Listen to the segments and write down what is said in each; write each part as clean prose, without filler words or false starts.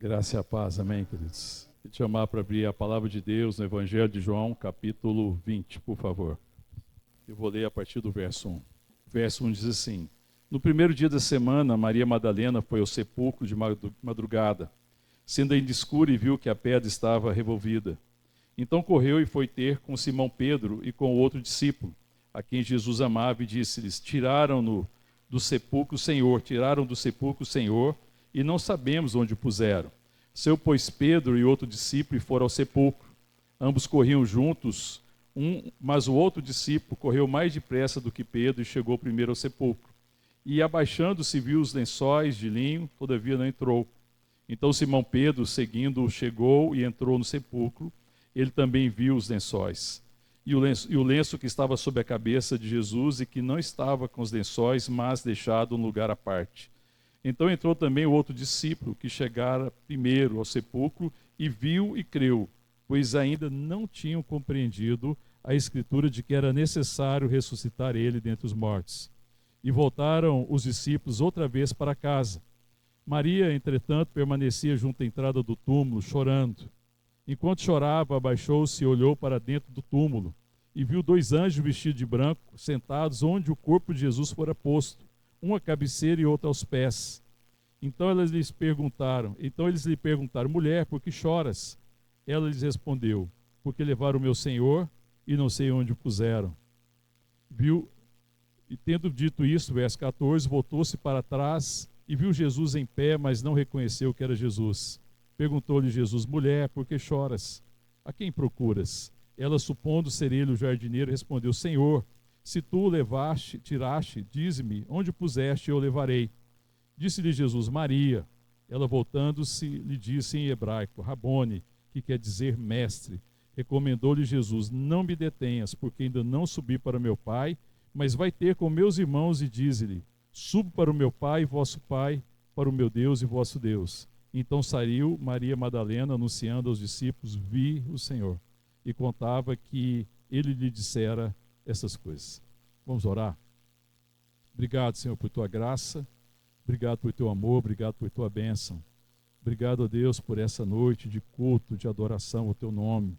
Graça e a paz, amém, queridos? Vou te chamar para abrir a palavra de Deus no Evangelho de João, capítulo 20, por favor. Eu vou ler a partir do verso 1. O verso 1 diz assim: No primeiro dia da semana, Maria Madalena foi ao sepulcro de madrugada, sendo ainda escuro, e viu que a pedra estava revolvida. Então correu e foi ter com Simão Pedro e com o outro discípulo, a quem Jesus amava, e disse-lhes: Tiraram do sepulcro o Senhor, e não sabemos onde o puseram. Seu, pois, Pedro e outro discípulo foram ao sepulcro. Ambos corriam juntos, mas o outro discípulo correu mais depressa do que Pedro e chegou primeiro ao sepulcro. E abaixando-se viu os lençóis de linho, todavia não entrou. Então Simão Pedro, seguindo-o, chegou e entrou no sepulcro. Ele também viu os lençóis. E o lenço que estava sobre a cabeça de Jesus, e que não estava com os lençóis, mas deixado em lugar à parte. Então entrou também o outro discípulo, que chegara primeiro ao sepulcro, e viu e creu, pois ainda não tinham compreendido a escritura de que era necessário ressuscitar ele dentre os mortos. E voltaram os discípulos outra vez para casa. Maria, entretanto, permanecia junto à entrada do túmulo, chorando. Enquanto chorava, abaixou-se e olhou para dentro do túmulo, e viu dois anjos vestidos de branco, sentados onde o corpo de Jesus fora posto, um à cabeceira e outro aos pés. Então eles lhe perguntaram: Mulher, por que choras? Ela lhes respondeu: Porque levaram o meu Senhor e não sei onde o puseram. E tendo dito isso, verso 14, voltou-se para trás e viu Jesus em pé, mas não reconheceu que era Jesus. Perguntou-lhe Jesus: Mulher, por que choras? A quem procuras? Ela, supondo ser ele o jardineiro, respondeu: Senhor, se tu o tiraste, dize-me, onde o puseste, eu o levarei. Disse-lhe Jesus: Maria. Ela, voltando-se, lhe disse em hebraico: Rabone, que quer dizer mestre. Recomendou-lhe Jesus: Não me detenhas, porque ainda não subi para meu Pai, mas vai ter com meus irmãos, e dize-lhe: Subo para o meu Pai e vosso Pai, para o meu Deus e vosso Deus. Então saiu Maria Madalena, anunciando aos discípulos: Vi o Senhor. E contava que ele lhe dissera essas coisas. Vamos orar? Obrigado, Senhor, por tua graça. Obrigado por teu amor. Obrigado por tua bênção. Obrigado, a Deus, por essa noite de culto, de adoração ao teu nome.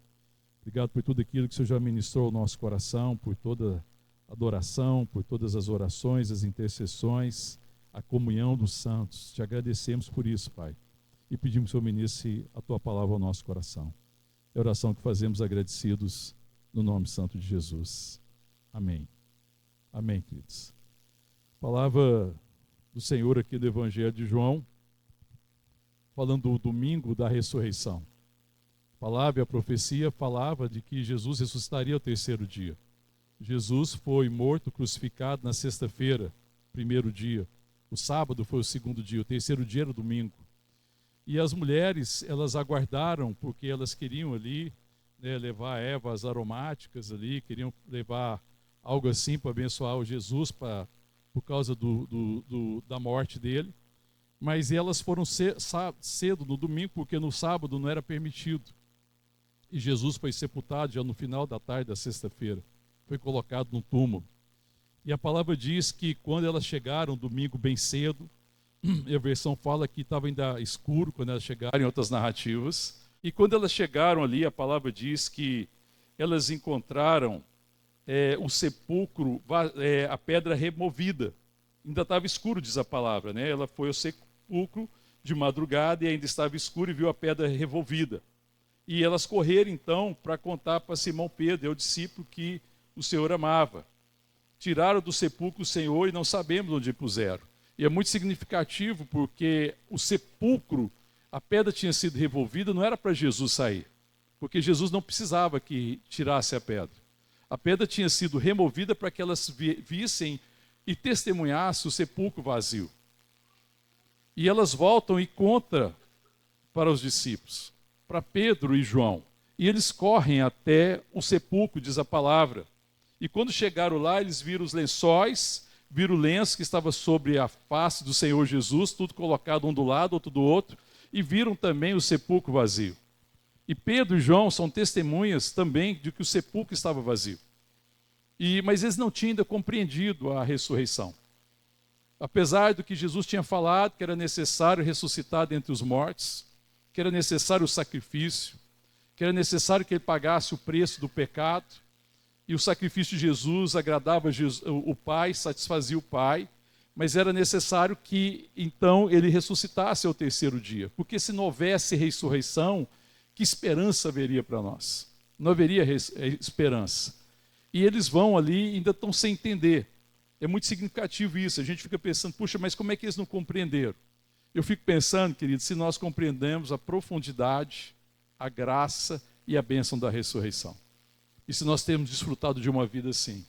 Obrigado por tudo aquilo que o Senhor já ministrou ao nosso coração, por toda adoração, por todas as orações, as intercessões, a comunhão dos santos. Te agradecemos por isso, Pai. E pedimos que o Senhor ministre a tua palavra ao nosso coração. É a oração que fazemos agradecidos no nome santo de Jesus. Amém. Amém, queridos. Palavra do Senhor aqui do Evangelho de João, falando do domingo da ressurreição. A palavra e a profecia falava de que Jesus ressuscitaria ao terceiro dia. Jesus foi morto, crucificado na sexta-feira, primeiro dia. O sábado foi o segundo dia, o terceiro dia era o domingo. E as mulheres, elas aguardaram, porque elas queriam ali, né, levar ervas aromáticas ali, queriam levar algo assim para abençoar o Jesus por causa da morte dele. Mas elas foram cedo no domingo, porque no sábado não era permitido. E Jesus foi sepultado já no final da tarde da sexta-feira. Foi colocado no túmulo. E a palavra diz que quando elas chegaram, domingo bem cedo, a versão fala que estava ainda escuro quando elas chegaram, em outras narrativas. E quando elas chegaram ali, a palavra diz que elas encontraram o sepulcro, a pedra removida. Ainda estava escuro, diz a palavra, né? Ela foi ao sepulcro de madrugada e ainda estava escuro e viu a pedra revolvida. E elas correram então para contar para Simão Pedro, o discípulo que o Senhor amava. Tiraram do sepulcro o Senhor e não sabemos onde puseram. E é muito significativo porque o sepulcro, a pedra tinha sido revolvida, não era para Jesus sair, porque Jesus não precisava que tirasse a pedra. A pedra tinha sido removida para que elas vissem e testemunhassem o sepulcro vazio. E elas voltam e contam para os discípulos, para Pedro e João. E eles correm até o sepulcro, diz a palavra. E quando chegaram lá, eles viram os lençóis, viram o lenço que estava sobre a face do Senhor Jesus, tudo colocado um do lado, outro do outro, e viram também o sepulcro vazio. E Pedro e João são testemunhas também de que o sepulcro estava vazio. Mas eles não tinham ainda compreendido a ressurreição. Apesar do que Jesus tinha falado, que era necessário ressuscitar dentre os mortos, que era necessário o sacrifício, que era necessário que ele pagasse o preço do pecado, e o sacrifício de Jesus agradava o Pai, satisfazia o Pai, mas era necessário que, então, ele ressuscitasse ao terceiro dia, porque se não houvesse ressurreição, que esperança haveria para nós? Não haveria esperança. E eles vão ali e ainda estão sem entender. É muito significativo isso, a gente fica pensando, puxa, mas como é que eles não compreenderam? Eu fico pensando, querido, se nós compreendemos a profundidade, a graça e a bênção da ressurreição. E se nós temos desfrutado de uma vida assim,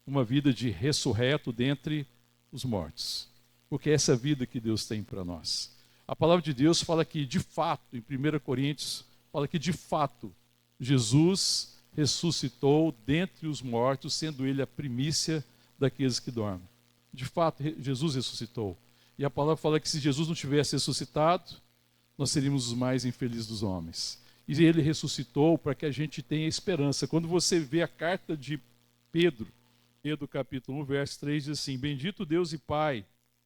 uma vida de ressurreto dentre os mortos. Porque essa é a vida que Deus tem para nós. A palavra de Deus fala que, de fato, em 1 Coríntios, fala que, de fato, Jesus ressuscitou dentre os mortos, sendo ele a primícia daqueles que dormem. De fato, Jesus ressuscitou. E a palavra fala que se Jesus não tivesse ressuscitado, nós seríamos os mais infelizes dos homens. E ele ressuscitou para que a gente tenha esperança. Quando você vê a carta de Pedro capítulo 1, verso 3, diz assim: Bendito Deus e Pai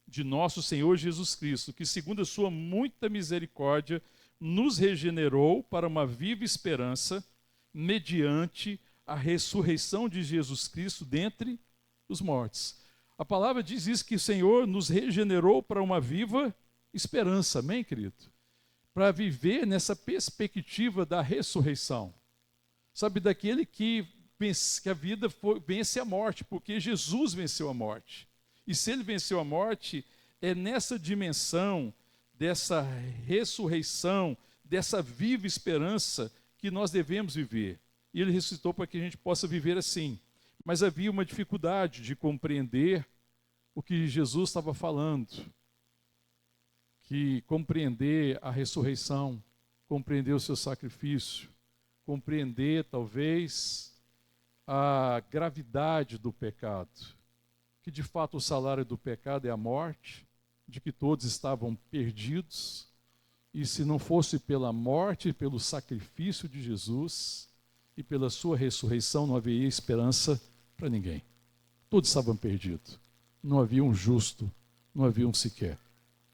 de nosso Senhor Jesus Cristo, que segundo a sua muita misericórdia, nos regenerou para uma viva esperança, mediante a ressurreição de Jesus Cristo dentre os mortos. A palavra diz isso, que o Senhor nos regenerou para uma viva esperança, amém, querido? Para viver nessa perspectiva da ressurreição. Sabe, daquele que a vida vence a morte, porque Jesus venceu a morte. E se ele venceu a morte, é nessa dimensão dessa ressurreição, dessa viva esperança que nós devemos viver. E ele ressuscitou para que a gente possa viver assim. Mas havia uma dificuldade de compreender o que Jesus estava falando. Que compreender a ressurreição, compreender o seu sacrifício, compreender talvez a gravidade do pecado, que de fato o salário do pecado é a morte, de que todos estavam perdidos, e se não fosse pela morte, pelo sacrifício de Jesus e pela sua ressurreição, não haveria esperança para ninguém. Todos estavam perdidos, não havia um justo, não havia um sequer.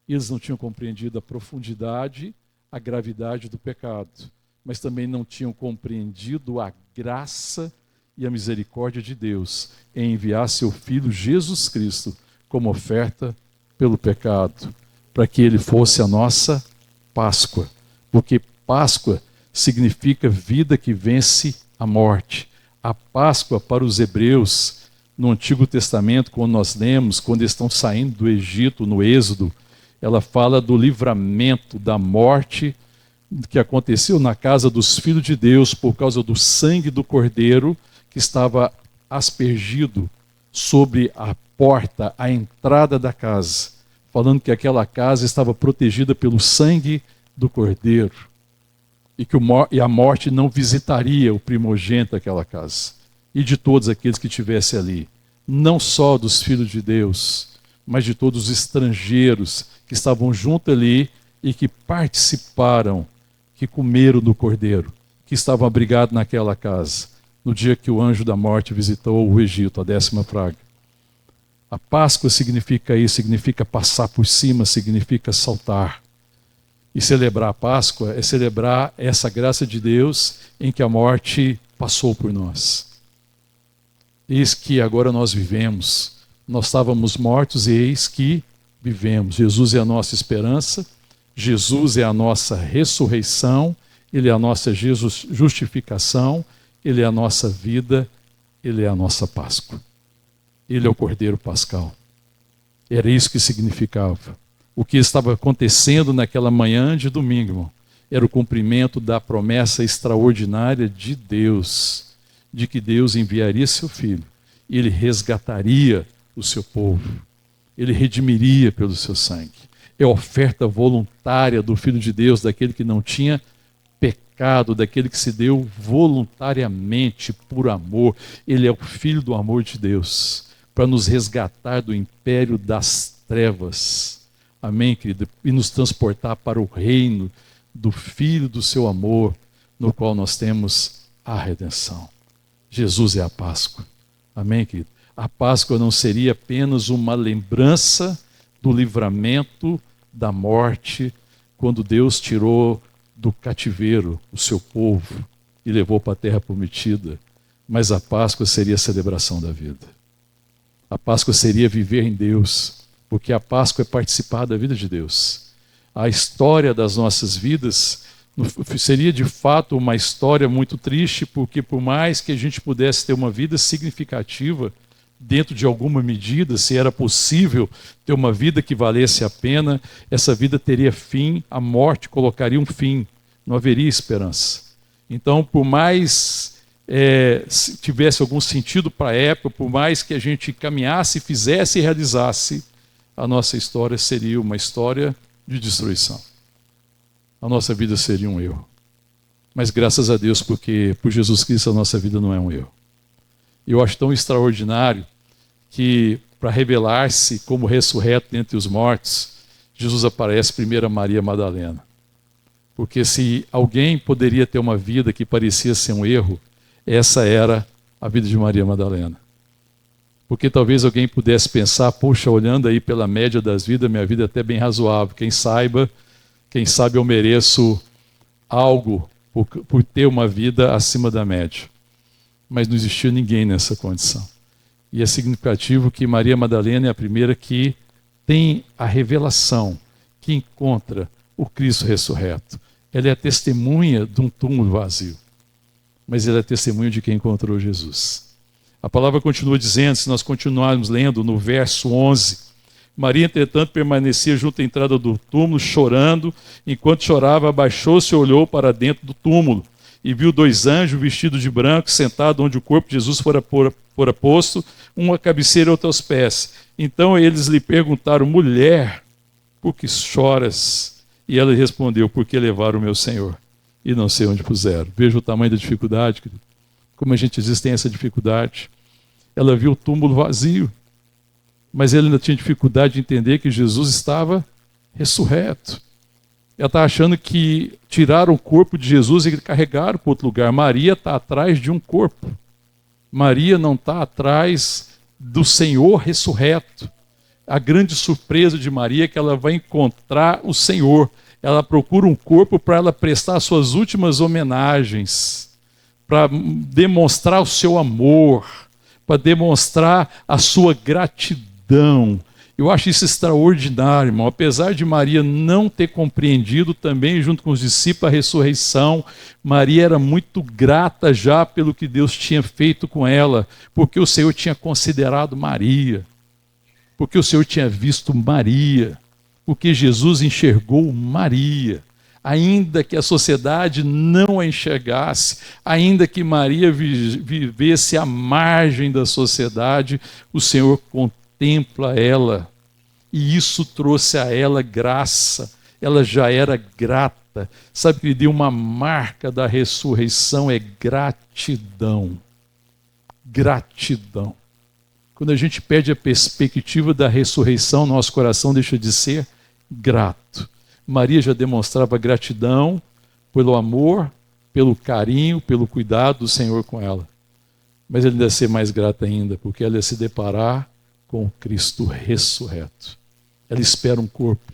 Eles não tinham compreendido a profundidade, a gravidade do pecado, mas também não tinham compreendido a graça e a misericórdia de Deus em enviar seu Filho Jesus Cristo como oferta pelo pecado, para que ele fosse a nossa Páscoa, porque Páscoa significa vida que vence a morte. A Páscoa para os hebreus, no Antigo Testamento, quando nós lemos, quando eles estão saindo do Egito, no Êxodo, ela fala do livramento da morte que aconteceu na casa dos filhos de Deus por causa do sangue do Cordeiro que estava aspergido sobre a porta, a entrada da casa, falando que aquela casa estava protegida pelo sangue do Cordeiro e a morte não visitaria o primogênito daquela casa e de todos aqueles que estivessem ali, não só dos filhos de Deus, mas de todos os estrangeiros que estavam junto ali e que participaram, que comeram do Cordeiro, que estavam abrigados naquela casa, no dia que o anjo da morte visitou o Egito, a 10ª praga. A Páscoa significa isso, significa passar por cima, significa saltar. E celebrar a Páscoa é celebrar essa graça de Deus em que a morte passou por nós. Eis que agora nós vivemos. Nós estávamos mortos e eis que vivemos. Jesus é a nossa esperança, Jesus é a nossa ressurreição, Ele é a nossa justificação, Ele é a nossa vida, Ele é a nossa Páscoa. Ele é o Cordeiro Pascal. Era isso que significava. O que estava acontecendo naquela manhã de domingo, irmão, era o cumprimento da promessa extraordinária de Deus, de que Deus enviaria seu Filho, e Ele resgataria o seu povo, Ele redimiria pelo seu sangue. É a oferta voluntária do Filho de Deus, daquele que não tinha pecado, daquele que se deu voluntariamente por amor. Ele é o Filho do amor de Deus, para nos resgatar do império das trevas. Amém, querido? E nos transportar para o reino do Filho do seu amor, no qual nós temos a redenção. Jesus é a Páscoa. Amém, querido? A Páscoa não seria apenas uma lembrança do livramento da morte, quando Deus tirou do cativeiro o seu povo e levou para a terra prometida, mas a Páscoa seria a celebração da vida. A Páscoa seria viver em Deus, porque a Páscoa é participar da vida de Deus. A história das nossas vidas seria de fato uma história muito triste, porque por mais que a gente pudesse ter uma vida significativa, dentro de alguma medida, se era possível ter uma vida que valesse a pena, essa vida teria fim, a morte colocaria um fim, não haveria esperança. Então, por mais se tivesse algum sentido para a época, por mais que a gente caminhasse, fizesse e realizasse, a nossa história seria uma história de destruição. A nossa vida seria um erro. Mas graças a Deus, porque por Jesus Cristo a nossa vida não é um erro. Eu acho tão extraordinário que, para revelar-se como ressurreto entre os mortos, Jesus aparece primeiro a Maria Madalena. Porque se alguém poderia ter uma vida que parecia ser um erro, essa era a vida de Maria Madalena. Porque talvez alguém pudesse pensar, poxa, olhando aí pela média das vidas, minha vida é até bem razoável. Quem sabe eu mereço algo por ter uma vida acima da média. Mas não existia ninguém nessa condição. E é significativo que Maria Madalena é a primeira que tem a revelação, que encontra o Cristo ressurreto. Ela é a testemunha de um túmulo vazio, mas ela é a testemunha de quem encontrou Jesus. A palavra continua dizendo, se nós continuarmos lendo no verso 11, Maria, entretanto, permanecia junto à entrada do túmulo, chorando. Enquanto chorava, abaixou-se e olhou para dentro do túmulo e viu 2 anjos vestidos de branco, sentados onde o corpo de Jesus fora posto, um à cabeceira e outro aos pés. Então eles lhe perguntaram, mulher, por que choras? E ela respondeu, porque levaram o meu Senhor e não sei onde puseram. Veja o tamanho da dificuldade, querido. Como a gente às vezes tem essa dificuldade. Ela viu o túmulo vazio, mas ela ainda tinha dificuldade de entender que Jesus estava ressurreto. Ela está achando que tiraram o corpo de Jesus e carregaram para outro lugar. Maria está atrás de um corpo. Maria não está atrás do Senhor ressurreto. A grande surpresa de Maria é que ela vai encontrar o Senhor. Ela procura um corpo para ela prestar suas últimas homenagens, para demonstrar o seu amor, para demonstrar a sua gratidão. Eu acho isso extraordinário, irmão. Apesar de Maria não ter compreendido também, junto com os discípulos, a ressurreição, Maria era muito grata já pelo que Deus tinha feito com ela, porque o Senhor tinha considerado Maria, porque o Senhor tinha visto Maria, porque Jesus enxergou Maria. Ainda que a sociedade não a enxergasse, ainda que Maria vivesse à margem da sociedade, o Senhor contempla ela. E isso trouxe a ela graça. Ela já era grata. Sabe que lhe deu uma marca da ressurreição? É gratidão. Gratidão. Quando a gente perde a perspectiva da ressurreição, nosso coração deixa de ser grato. Maria já demonstrava gratidão pelo amor, pelo carinho, pelo cuidado do Senhor com ela. Mas ela ia ser mais grata ainda, porque ela ia se deparar com o Cristo ressurreto. Ela espera um corpo.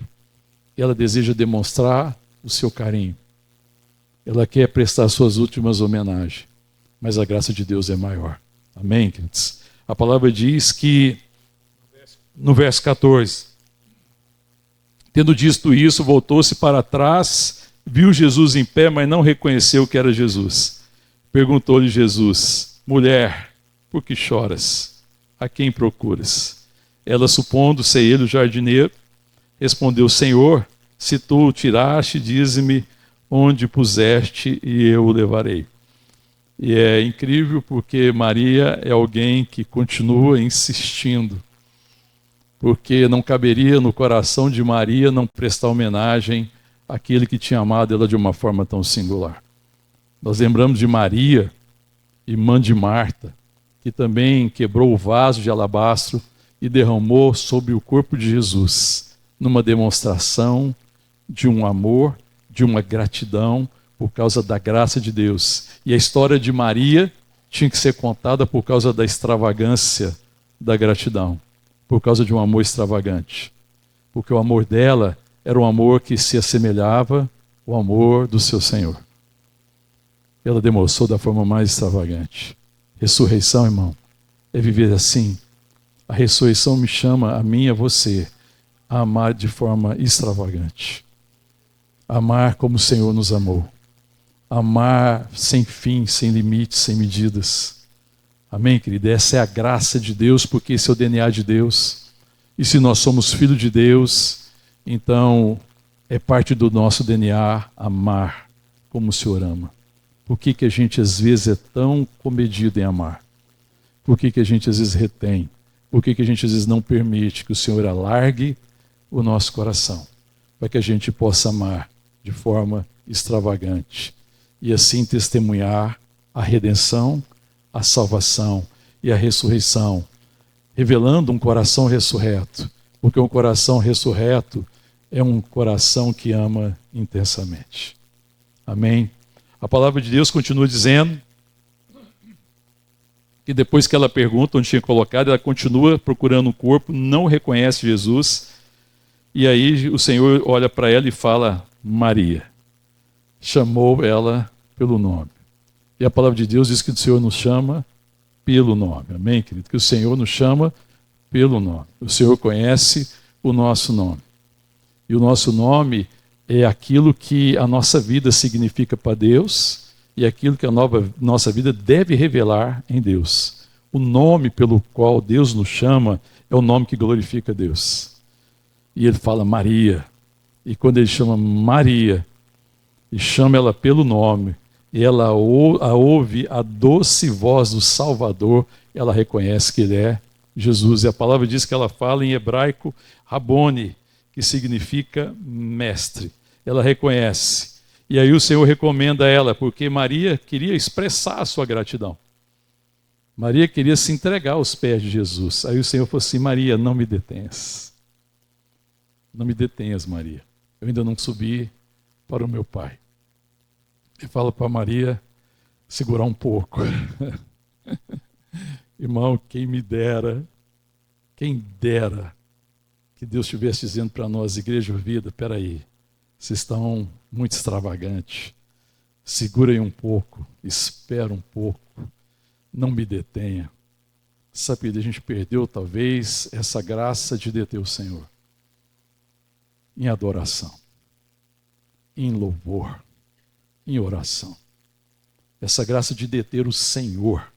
Ela deseja demonstrar o seu carinho. Ela quer prestar suas últimas homenagens. Mas a graça de Deus é maior. Amém, queridos? A palavra diz que, no verso 14... Tendo dito isso, voltou-se para trás, viu Jesus em pé, mas não reconheceu que era Jesus. Perguntou-lhe Jesus, mulher, por que choras? A quem procuras? Ela, supondo ser ele o jardineiro, respondeu, Senhor, se tu o tiraste, dize-me onde puseste e eu o levarei. E é incrível porque Maria é alguém que continua insistindo, porque não caberia no coração de Maria não prestar homenagem àquele que tinha amado ela de uma forma tão singular. Nós lembramos de Maria, irmã de Marta, que também quebrou o vaso de alabastro e derramou sobre o corpo de Jesus, numa demonstração de um amor, de uma gratidão por causa da graça de Deus. E a história de Maria tinha que ser contada por causa da extravagância da gratidão, por causa de um amor extravagante. Porque o amor dela era um amor que se assemelhava o amor do seu Senhor. Ela demonstrou da forma mais extravagante. Ressurreição, irmão, é viver assim. A ressurreição me chama, a mim e a você, a amar de forma extravagante. Amar como o Senhor nos amou. Amar sem fim, sem limites, sem medidas. Amém, querida? Essa é a graça de Deus, porque esse é o DNA de Deus. E se nós somos filhos de Deus, então é parte do nosso DNA amar como o Senhor ama. Por que a gente às vezes é tão comedido em amar? Por que a gente às vezes retém? Por que a gente às vezes não permite que o Senhor alargue o nosso coração? Para que a gente possa amar de forma extravagante e assim testemunhar a redenção, a salvação e a ressurreição, revelando um coração ressurreto, porque um coração ressurreto é um coração que ama intensamente. Amém? A palavra de Deus continua dizendo que depois que ela pergunta onde tinha colocado, ela continua procurando o corpo, não reconhece Jesus, e aí o Senhor olha para ela e fala, Maria. Chamou ela pelo nome. E a palavra de Deus diz que o Senhor nos chama pelo nome. Amém, querido? Que o Senhor nos chama pelo nome. O Senhor conhece o nosso nome. E o nosso nome é aquilo que a nossa vida significa para Deus e aquilo que a nossa vida deve revelar em Deus. O nome pelo qual Deus nos chama é o nome que glorifica Deus. E ele fala Maria. E quando ele chama Maria, e chama ela pelo nome, e ela a ouve a doce voz do Salvador, ela reconhece que ele é Jesus. E a palavra diz que ela fala em hebraico Rabone, que significa mestre. Ela reconhece. E aí o Senhor recomenda ela, porque Maria queria expressar a sua gratidão. Maria queria se entregar aos pés de Jesus. Aí o Senhor falou assim, Maria, não me detenhas. Não me detenhas, Maria. Eu ainda não subi para o meu Pai. E fala para Maria segurar um pouco. Irmão, quem dera que Deus estivesse dizendo para nós, Igreja Vida, peraí, vocês estão muito extravagantes. Segura aí um pouco, espera um pouco, não me detenha. Sabe, a gente perdeu talvez essa graça de deter o Senhor. Em adoração, em louvor, em oração. Essa graça de deter o Senhor.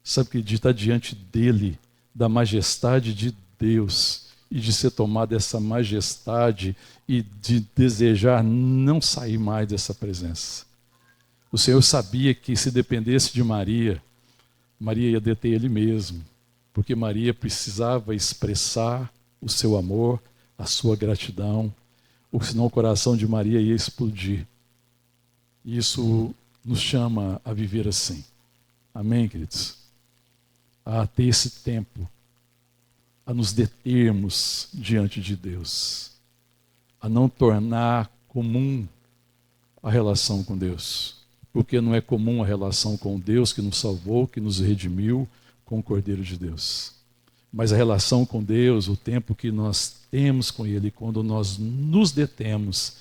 Sabe que de estar diante dele, da majestade de Deus, e de ser tomado dessa majestade e de desejar não sair mais dessa presença. O Senhor sabia que se dependesse de Maria, Maria ia deter ele mesmo, porque Maria precisava expressar o seu amor, a sua gratidão, ou senão o coração de Maria ia explodir. Isso nos chama a viver assim. Amém, queridos? A ter esse tempo, a nos determos diante de Deus, a não tornar comum a relação com Deus, porque não é comum a relação com Deus que nos salvou, que nos redimiu com o Cordeiro de Deus. Mas a relação com Deus, o tempo que nós temos com Ele, quando nós nos detemos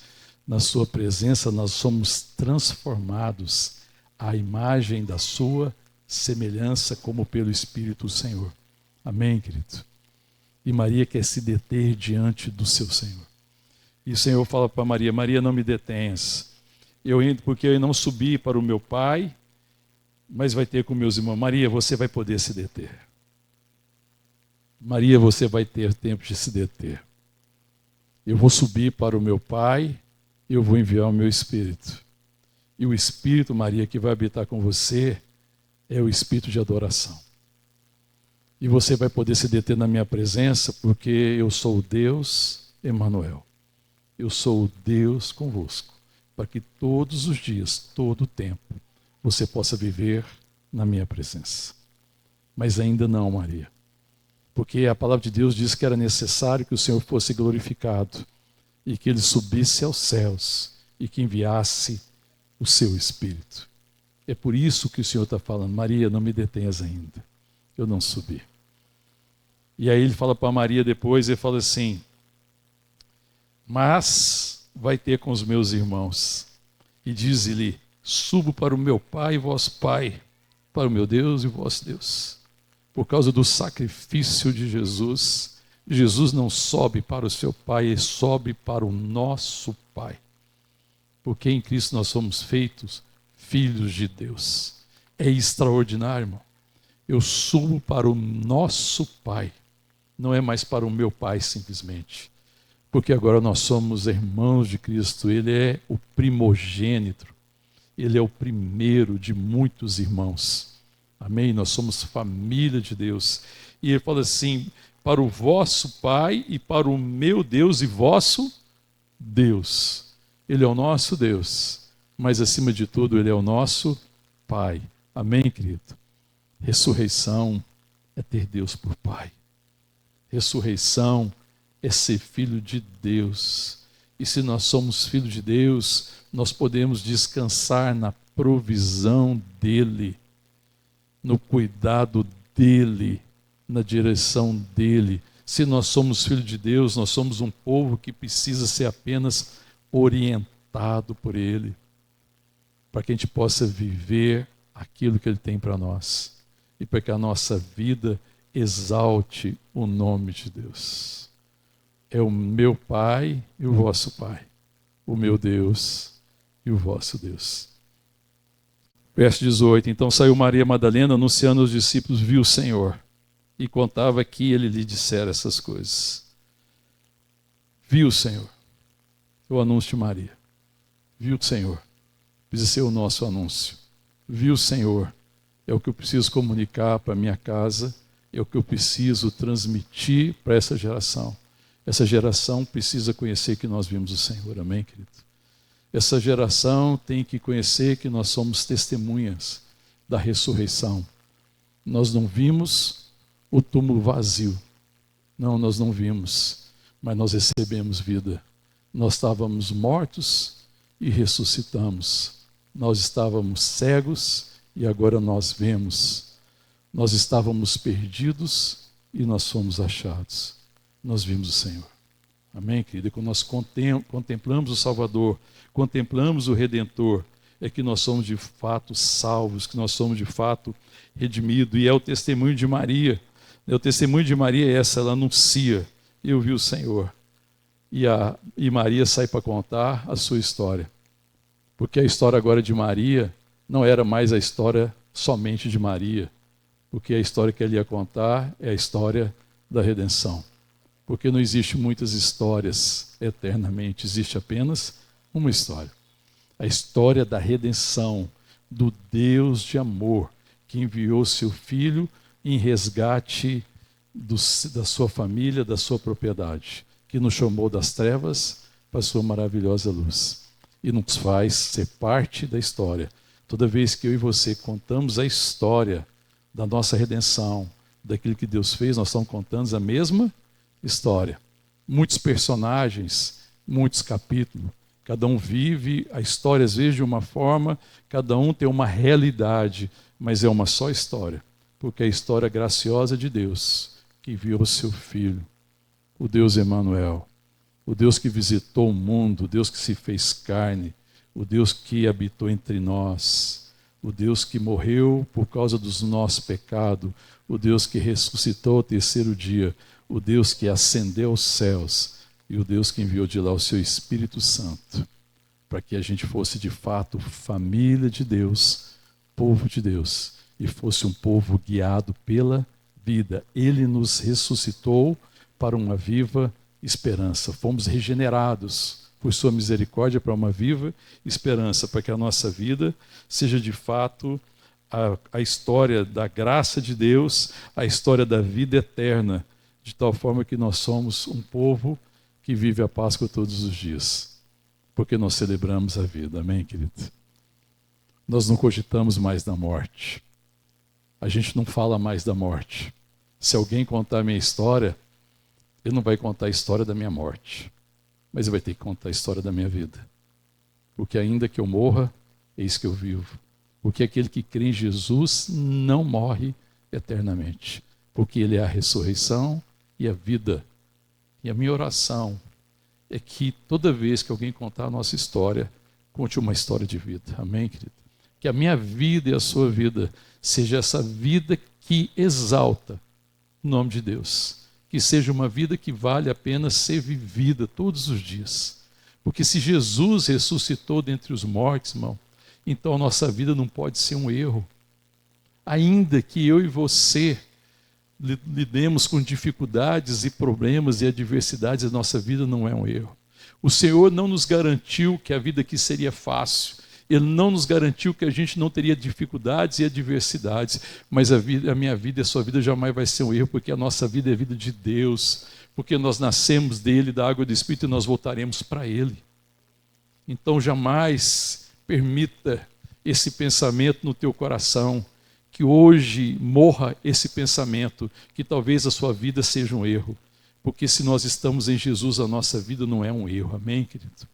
na Sua presença, nós somos transformados à imagem da Sua semelhança, como pelo Espírito do Senhor. Amém, querido? E Maria quer se deter diante do seu Senhor. E o Senhor fala para Maria, Maria, não me detenhas. Porque eu não subi para o meu Pai, mas vai ter com meus irmãos. Maria, você vai poder se deter. Maria, você vai ter tempo de se deter. Eu vou subir para o meu Pai, eu vou enviar o meu Espírito. E o Espírito, Maria, que vai habitar com você, é o Espírito de adoração. E você vai poder se deter na minha presença, porque eu sou o Deus Emanuel. Eu sou o Deus convosco, para que todos os dias, todo o tempo, você possa viver na minha presença. Mas ainda não, Maria. Porque a palavra de Deus diz que era necessário que o Senhor fosse glorificado e que Ele subisse aos céus e que enviasse o seu Espírito. É por isso que o Senhor está falando, Maria, não me detenhas ainda. Eu não subi. E aí ele fala para Maria depois, ele fala assim, mas vai ter com os meus irmãos. E diz-lhe: subo para o meu Pai e vosso Pai, para o meu Deus e vosso Deus. Por causa do sacrifício de Jesus, Jesus não sobe para o seu Pai, ele sobe para o nosso Pai. Porque em Cristo nós somos feitos filhos de Deus. É extraordinário, irmão. Eu subo para o nosso Pai, não é mais para o meu Pai simplesmente. Porque agora nós somos irmãos de Cristo, Ele é o primogênito, Ele é o primeiro de muitos irmãos. Amém? Nós somos família de Deus. E Ele fala assim: para o vosso Pai e para o meu Deus e vosso Deus. Ele é o nosso Deus, mas acima de tudo Ele é o nosso Pai. Amém, querido? Ressurreição é ter Deus por Pai. Ressurreição é ser filho de Deus. E se nós somos filhos de Deus, nós podemos descansar na provisão dEle, no cuidado dEle, na direção dEle. Se nós somos filhos de Deus, nós somos um povo que precisa ser apenas orientado por Ele, para que a gente possa viver aquilo que Ele tem para nós e para que a nossa vida exalte o nome de Deus. É o meu Pai e o vosso Pai, o meu Deus e o vosso Deus. Verso 18: então saiu Maria Madalena anunciando aos discípulos, viu o Senhor, e contava que ele lhe dissera essas coisas. Viu o Senhor. O anúncio de Maria. Viu o Senhor. Precisa ser o nosso anúncio. Viu o Senhor. É o que eu preciso comunicar para a minha casa, é o que eu preciso transmitir para essa geração. Essa geração precisa conhecer que nós vimos o Senhor, amém, querido? Essa geração tem que conhecer que nós somos testemunhas da ressurreição. Nós não vimos o túmulo vazio. Não, nós não vimos, mas nós recebemos vida. Nós estávamos mortos e ressuscitamos. Nós estávamos cegos e agora nós vemos. Nós estávamos perdidos e nós fomos achados. Nós vimos o Senhor. Amém, querido? Quando nós contemplamos o Salvador, contemplamos o Redentor, é que nós somos de fato salvos, que nós somos de fato redimidos. E é o testemunho de Maria. O testemunho de Maria é essa, ela anuncia: eu vi o Senhor. E Maria sai para contar a sua história. Porque a história agora de Maria não era mais a história somente de Maria, porque a história que ele ia contar é a história da redenção. Porque não existe muitas histórias eternamente, existe apenas uma história. A história da redenção, do Deus de amor, que enviou seu Filho em resgate da sua família, da sua propriedade, que nos chamou das trevas para a sua maravilhosa luz. E nos faz ser parte da história. Toda vez que eu e você contamos a história da nossa redenção, daquilo que Deus fez, nós estamos contando a mesma história. Muitos personagens, muitos capítulos, cada um vive a história às vezes de uma forma, cada um tem uma realidade, mas é uma só história, porque é a história graciosa de Deus, que enviou o seu Filho, o Deus Emanuel, o Deus que visitou o mundo, o Deus que se fez carne, o Deus que habitou entre nós, o Deus que morreu por causa dos nossos pecados, o Deus que ressuscitou ao terceiro dia, o Deus que ascendeu aos céus e o Deus que enviou de lá o seu Espírito Santo, para que a gente fosse de fato família de Deus, povo de Deus, e fosse um povo guiado pela vida. Ele nos ressuscitou para uma viva esperança. Fomos regenerados por sua misericórdia para uma viva esperança, para que a nossa vida seja de fato a história da graça de Deus, a história da vida eterna, de tal forma que nós somos um povo que vive a Páscoa todos os dias, porque nós celebramos a vida, amém, querido? Nós não cogitamos mais da morte, a gente não fala mais da morte. Se alguém contar a minha história, ele não vai contar a história da minha morte, mas ele vai ter que contar a história da minha vida. Porque ainda que eu morra, eis que eu vivo. Porque aquele que crê em Jesus não morre eternamente. Porque Ele é a ressurreição e a vida. E a minha oração é que toda vez que alguém contar a nossa história, conte uma história de vida. Amém, querido? Que a minha vida e a sua vida seja essa vida que exalta o nome de Deus. Que seja uma vida que vale a pena ser vivida todos os dias. Porque se Jesus ressuscitou dentre os mortos, irmão, então a nossa vida não pode ser um erro. Ainda que eu e você lidemos com dificuldades e problemas e adversidades, a nossa vida não é um erro. O Senhor não nos garantiu que a vida aqui seria fácil. Ele não nos garantiu que a gente não teria dificuldades e adversidades, mas a minha vida e a sua vida jamais vai ser um erro, porque a nossa vida é a vida de Deus, porque nós nascemos dele, da água do Espírito, e nós voltaremos para ele. Então jamais permita esse pensamento no teu coração, que hoje morra esse pensamento, que talvez a sua vida seja um erro, porque se nós estamos em Jesus, a nossa vida não é um erro, amém, querido?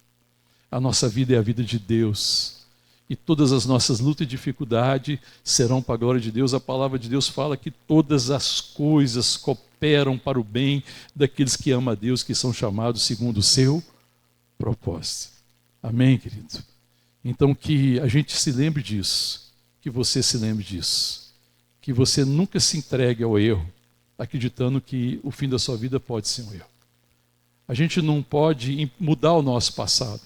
A nossa vida é a vida de Deus. E todas as nossas lutas e dificuldades serão para a glória de Deus. A palavra de Deus fala que todas as coisas cooperam para o bem daqueles que amam a Deus, que são chamados segundo o seu propósito. Amém, querido? Então que a gente se lembre disso, que você se lembre disso, que você nunca se entregue ao erro, acreditando que o fim da sua vida pode ser um erro. A gente não pode mudar o nosso passado.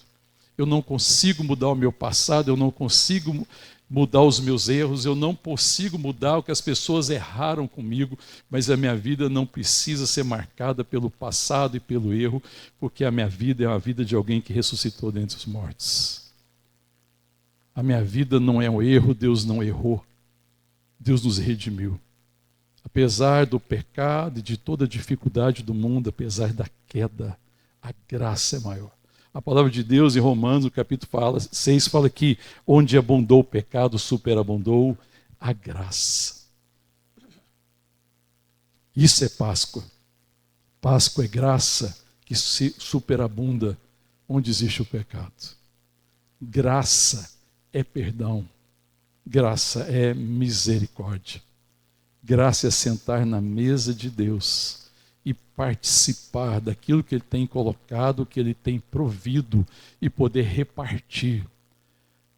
Eu não consigo mudar o meu passado, eu não consigo mudar os meus erros, eu não consigo mudar o que as pessoas erraram comigo, mas a minha vida não precisa ser marcada pelo passado e pelo erro, porque a minha vida é a vida de alguém que ressuscitou dentre os mortos. A minha vida não é um erro, Deus não errou. Deus nos redimiu. Apesar do pecado e de toda a dificuldade do mundo, apesar da queda, a graça é maior. A palavra de Deus em Romanos, no capítulo 6, fala que onde abundou o pecado, superabundou a graça. Isso é Páscoa. Páscoa é graça que superabunda onde existe o pecado. Graça é perdão. Graça é misericórdia. Graça é sentar na mesa de Deus e participar daquilo que Ele tem colocado, que Ele tem provido e poder repartir.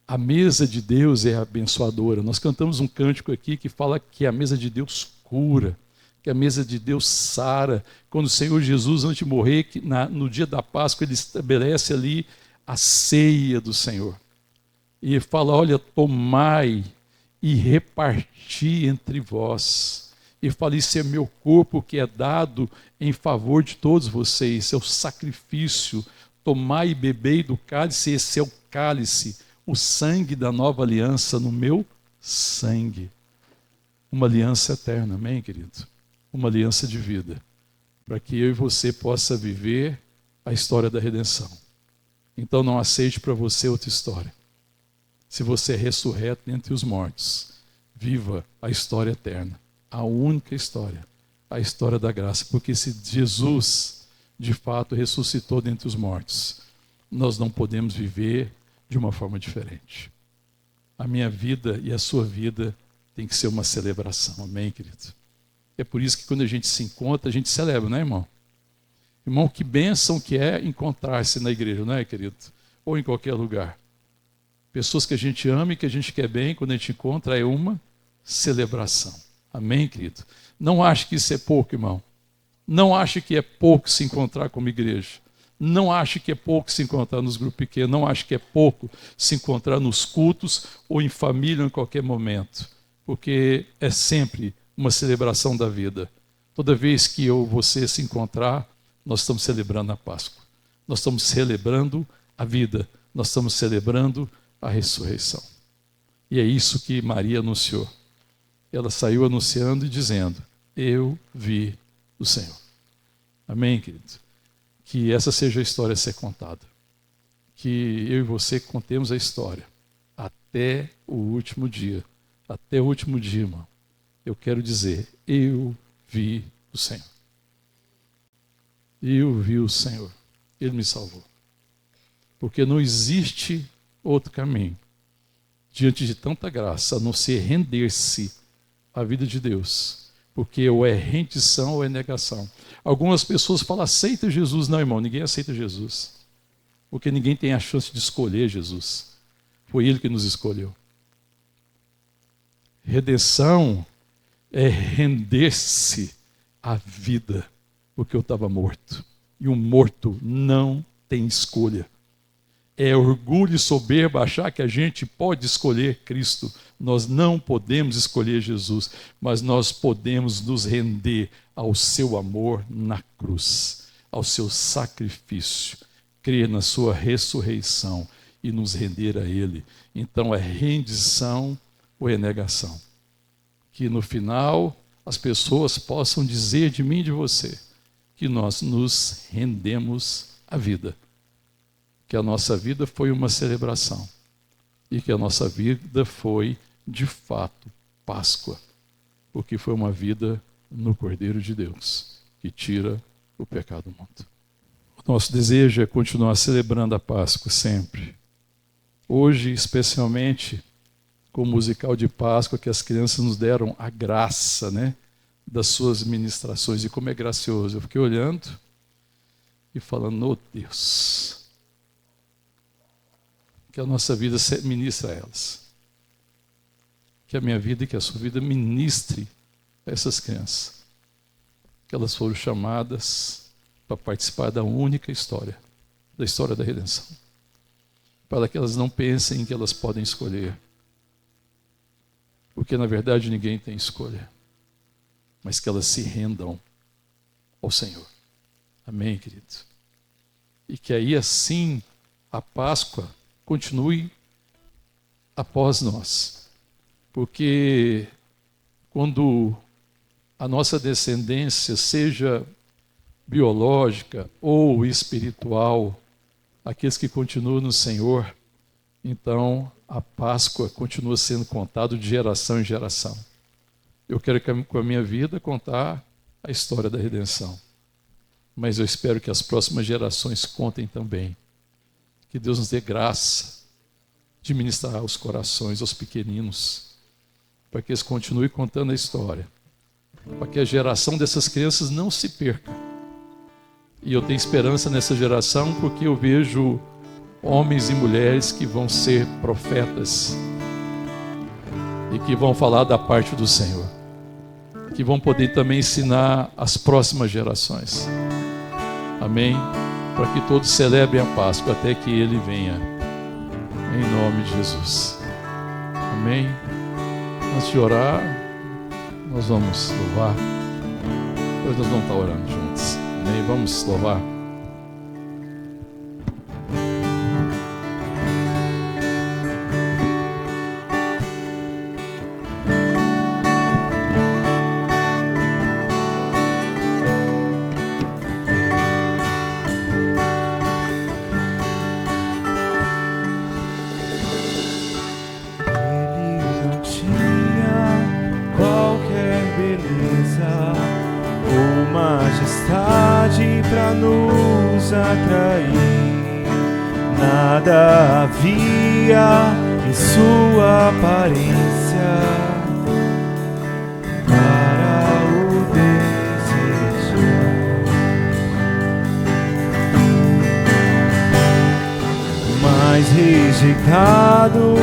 A mesa de Deus é abençoadora. Nós cantamos um cântico aqui que fala que a mesa de Deus cura, que a mesa de Deus sara. Quando o Senhor Jesus, antes de morrer, no dia da Páscoa, Ele estabelece ali a ceia do Senhor. E Ele fala, olha, tomai e reparti entre vós. E fala, isso é meu corpo que é dado em favor de todos vocês, é o sacrifício. Tomai e bebei do cálice, esse é o cálice, o sangue da nova aliança no meu sangue. Uma aliança eterna, amém, querido? Uma aliança de vida, para que eu e você possa viver a história da redenção. Então não aceite para você outra história. Se você é ressurreto entre os mortos, viva a história eterna. A única história, a história da graça. Porque se Jesus, de fato, ressuscitou dentre os mortos, nós não podemos viver de uma forma diferente. A minha vida e a sua vida tem que ser uma celebração. Amém, querido? É por isso que quando a gente se encontra, a gente celebra, não é, irmão? Irmão, que bênção que é encontrar-se na igreja, não é, querido? Ou em qualquer lugar. Pessoas que a gente ama e que a gente quer bem, quando a gente encontra, é uma celebração. Amém, querido? Não ache que isso é pouco, irmão. Não ache que é pouco se encontrar como igreja. Não ache que é pouco se encontrar nos grupos pequenos. Não ache que é pouco se encontrar nos cultos ou em família ou em qualquer momento. Porque é sempre uma celebração da vida. Toda vez que eu e você se encontrar, nós estamos celebrando a Páscoa. Nós estamos celebrando a vida. Nós estamos celebrando a ressurreição. E é isso que Maria anunciou. Ela saiu anunciando e dizendo, eu vi o Senhor. Amém, querido? Que essa seja a história a ser contada. Que eu e você contemos a história até o último dia. Até o último dia, irmão. Eu quero dizer, eu vi o Senhor. Eu vi o Senhor. Ele me salvou. Porque não existe outro caminho diante de tanta graça, a não ser render-se à vida de Deus, Porque ou é rendição ou é negação. Algumas pessoas falam, aceita Jesus. Não, irmão, ninguém aceita Jesus. Porque ninguém tem a chance de escolher Jesus. Foi Ele que nos escolheu. Redenção é render-se à vida, porque eu estava morto. E um morto não tem escolha. É orgulho e soberba achar que a gente pode escolher Cristo. Nós não podemos escolher Jesus, mas nós podemos nos render ao seu amor na cruz, ao seu sacrifício, crer na sua ressurreição e nos render a Ele. Então é rendição ou é negação. Que no final as pessoas possam dizer de mim e de você que nós nos rendemos à vida. Que a nossa vida foi uma celebração e que a nossa vida foi, de fato, Páscoa, porque foi uma vida no Cordeiro de Deus, que tira o pecado do mundo. O nosso desejo é continuar celebrando a Páscoa sempre. Hoje, especialmente, com o musical de Páscoa, que as crianças nos deram a graça, né, das suas ministrações, e como é gracioso. Eu fiquei olhando e falando, oh Deus, que a nossa vida ministra a elas. Que a minha vida e que a sua vida ministre a essas crianças. Que elas foram chamadas para participar da única história, da história da redenção. Para que elas não pensem que elas podem escolher. Porque na verdade ninguém tem escolha. Mas que elas se rendam ao Senhor. Amém, querido? E que aí assim a Páscoa continue após nós. Porque quando a nossa descendência, seja biológica ou espiritual, aqueles que continuam no Senhor, então a Páscoa continua sendo contada de geração em geração. Eu quero com a minha vida contar a história da redenção. Mas eu espero que as próximas gerações contem também. Que Deus nos dê graça de ministrar aos corações, aos pequeninos, para que eles continuem contando a história, para que a geração dessas crianças não se perca. E eu tenho esperança nessa geração porque eu vejo homens e mulheres que vão ser profetas e que vão falar da parte do Senhor, que vão poder também ensinar as próximas gerações. Amém? Para que todos celebrem a Páscoa até que Ele venha, em nome de Jesus. Amém? Antes de orar, nós vamos louvar. Depois nós vamos estar orando juntos. Amém? Vamos louvar. Pra nos atrair, nada havia em sua aparência para o desejar, mas rejeitado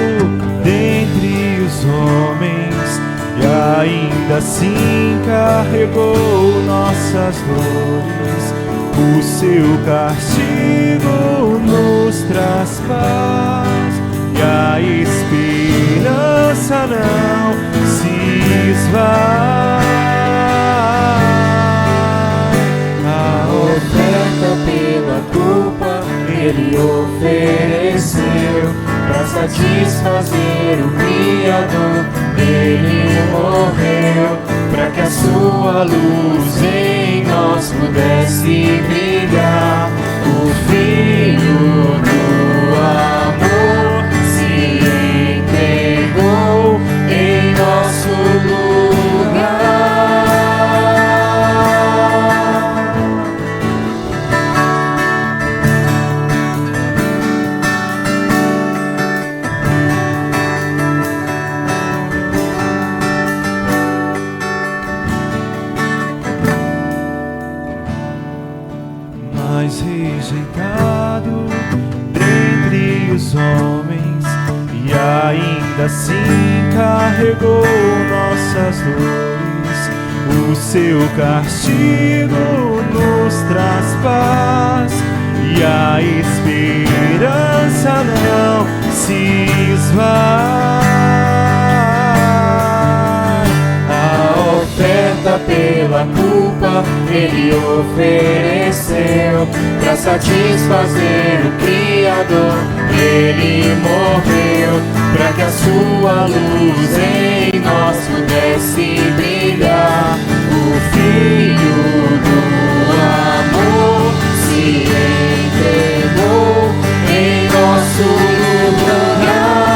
dentre os homens, e ainda assim carregou nossas dores. O seu castigo nos traz paz, e a esperança não se esvai. A oferta pela culpa Ele ofereceu, para satisfazer o Criador. Ele morreu, para que a sua luz em nós pudesse brilhar. O Filho do amor se entregou em nosso lugar. ainda assim carregou nossas dores. O seu castigo nos traz paz, e a esperança não se esvai. A oferta pela culpa Ele ofereceu, para satisfazer o Criador. Ele morreu, para que a sua luz em nós pudesse brilhar. O Filho do amor se entregou em nosso lugar.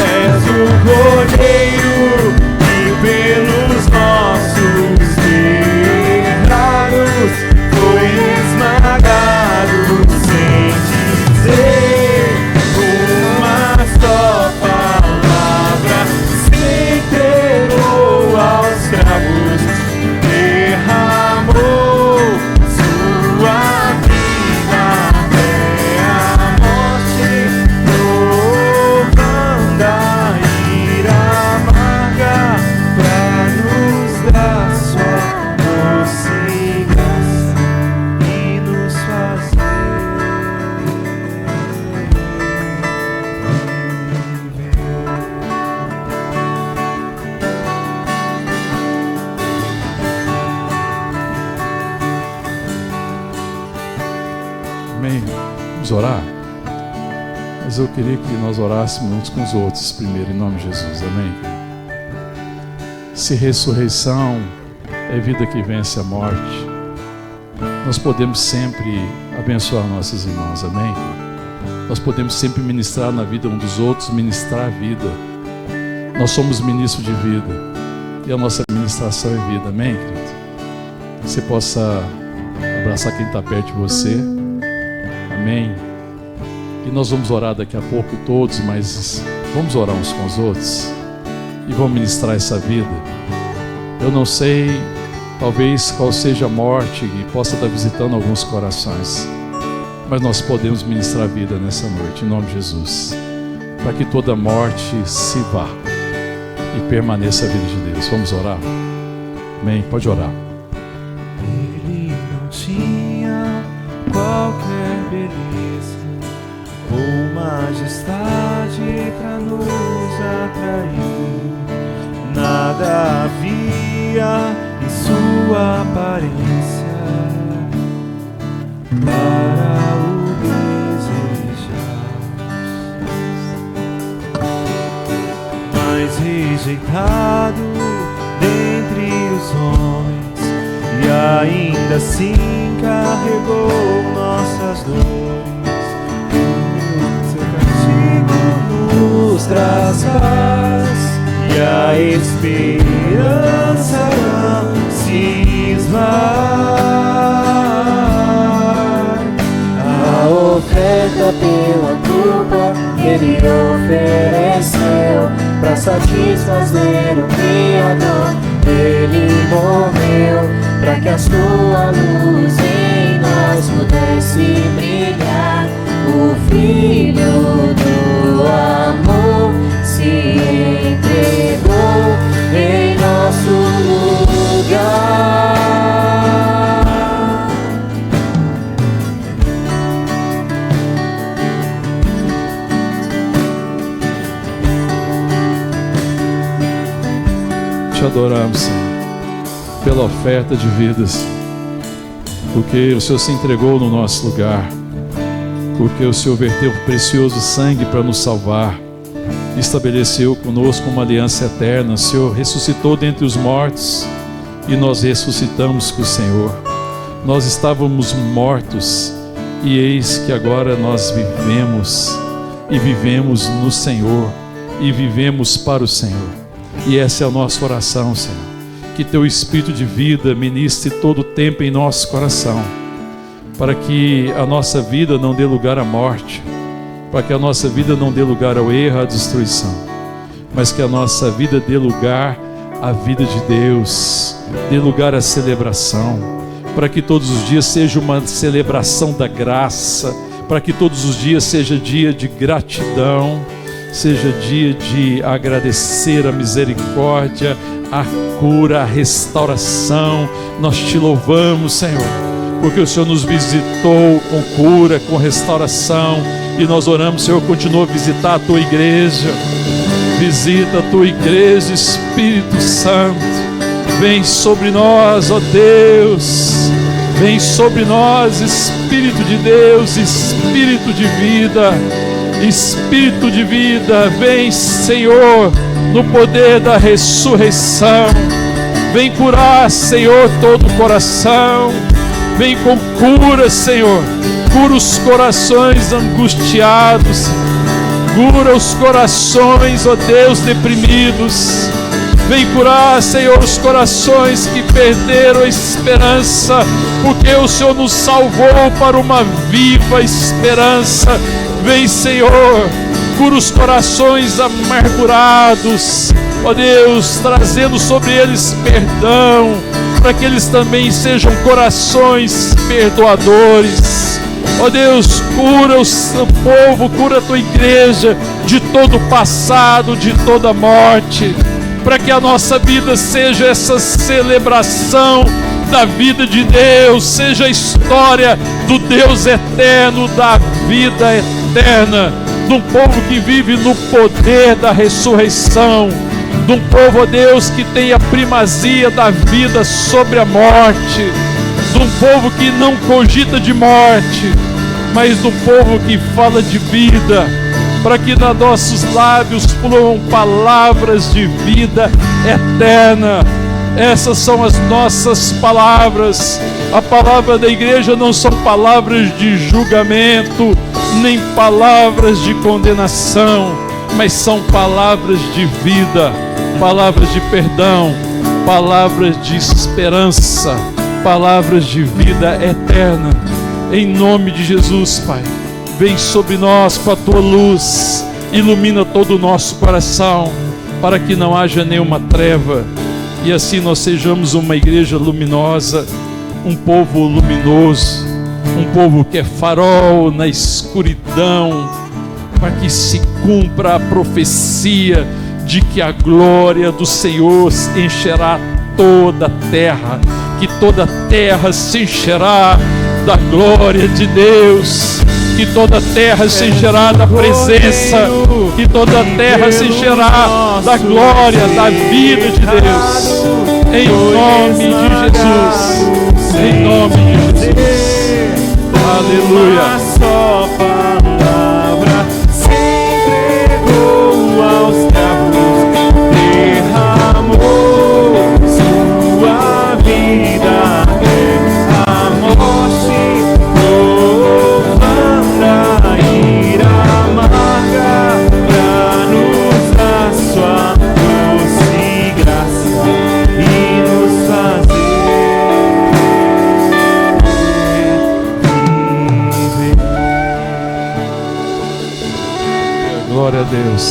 És o Cordeiro que pelos nossos pecados foi esmagado, sem dizer uma só palavra, se entregou aos cravos, derramou sua vida até a morte, provando a ira amarga, pra nos dar sua doce graça e nos fazer viver. Amém. Vamos orar? Mas eu queria que nós orássemos uns com os outros primeiro, em nome de Jesus. Amém. Se ressurreição é vida que vence a morte, nós podemos sempre abençoar nossos irmãos. Amém. Nós podemos sempre ministrar na vida um dos outros, ministrar a vida. Nós somos ministros de vida, e a nossa ministração é vida. Amém, querido? Que você possa abraçar quem está perto de você. Amém. E nós vamos orar daqui a pouco todos, mas vamos orar uns com os outros e vamos ministrar essa vida. Eu não sei, talvez qual seja a morte que possa estar visitando alguns corações, mas nós podemos ministrar a vida nessa noite, em nome de Jesus, para que toda morte se vá e permaneça a vida de Deus. Vamos orar? Amém. Pode orar. Ele não tinha qualquer beleza ou majestade para nos atrair. Nada havia em sua aparência para o desejar, mas rejeitado dentre os homens, e ainda assim carregou nossas dores. Seu castigo nos traz paz, e a esperança não se esvai. A oferta pela culpa Ele ofereceu, para satisfazer o Criador. Ele morreu, para que a sua luz em nós pudesse brilhar. O Filho do amor se entregou em nosso lugar. Te adoramos, Senhor, pela oferta de vidas, porque o Senhor se entregou no nosso lugar, porque o Senhor verteu o precioso sangue para nos salvar, estabeleceu conosco uma aliança eterna. O Senhor ressuscitou dentre os mortos e nós ressuscitamos com o Senhor. Nós estávamos mortos e eis que agora nós vivemos, e vivemos no Senhor, e vivemos para o Senhor. E essa é a nossa oração, Senhor, que Teu Espírito de vida ministre todo o tempo em nosso coração, para que a nossa vida não dê lugar à morte, para que a nossa vida não dê lugar ao erro, à destruição, mas que a nossa vida dê lugar à vida de Deus, dê lugar à celebração, para que todos os dias seja uma celebração da graça, para que todos os dias seja dia de gratidão, seja dia de agradecer a misericórdia, a cura, a restauração. Nós te louvamos, Senhor, porque o Senhor nos visitou com cura, com restauração, e nós oramos, Senhor, continua a visitar a tua igreja. Visita a tua igreja, Espírito Santo. Vem sobre nós, ó Deus. Vem sobre nós, Espírito de Deus, Espírito de vida. Espírito de vida, vem, Senhor, no poder da ressurreição. Vem curar, Senhor, todo o coração. Vem com cura, Senhor. Cura os corações angustiados. Cura os corações, ó Deus, deprimidos. Vem curar, Senhor, os corações que perderam a esperança, porque o Senhor nos salvou para uma viva esperança. Vem, Senhor, cura os corações amargurados, ó Deus, trazendo sobre eles perdão, para que eles também sejam corações perdoadores. Ó Deus, cura o seu povo, cura a tua igreja de todo o passado, de toda a morte, para que a nossa vida seja essa celebração da vida de Deus, seja a história do Deus eterno, da vida eterna, de um povo que vive no poder da ressurreição, de um povo, ó Deus, que tem a primazia da vida sobre a morte, de um povo que não cogita de morte, mas do povo que fala de vida, para que nos nossos lábios fluam palavras de vida eterna. Essas são as nossas palavras. A palavra da igreja não são palavras de julgamento, nem palavras de condenação, mas são palavras de vida, palavras de perdão, palavras de esperança, palavras de vida eterna. Em nome de Jesus, Pai, vem sobre nós com a tua luz, ilumina todo o nosso coração, para que não haja nenhuma treva, e assim nós sejamos uma igreja luminosa, um povo luminoso, um povo que é farol na escuridão, para que se cumpra a profecia de que a glória do Senhor encherá toda a terra, que toda a terra se encherá da glória de Deus, que toda a terra se encherá da presença, que toda a terra se encherá da glória, da vida de Deus, em nome de Jesus, em nome de Jesus, aleluia. Só palavra se entregou aos cravos, derramou sua vida, a morte provando a ira amarga, pra nos dar sua doce graça e nos fazer viver. Glória a Deus.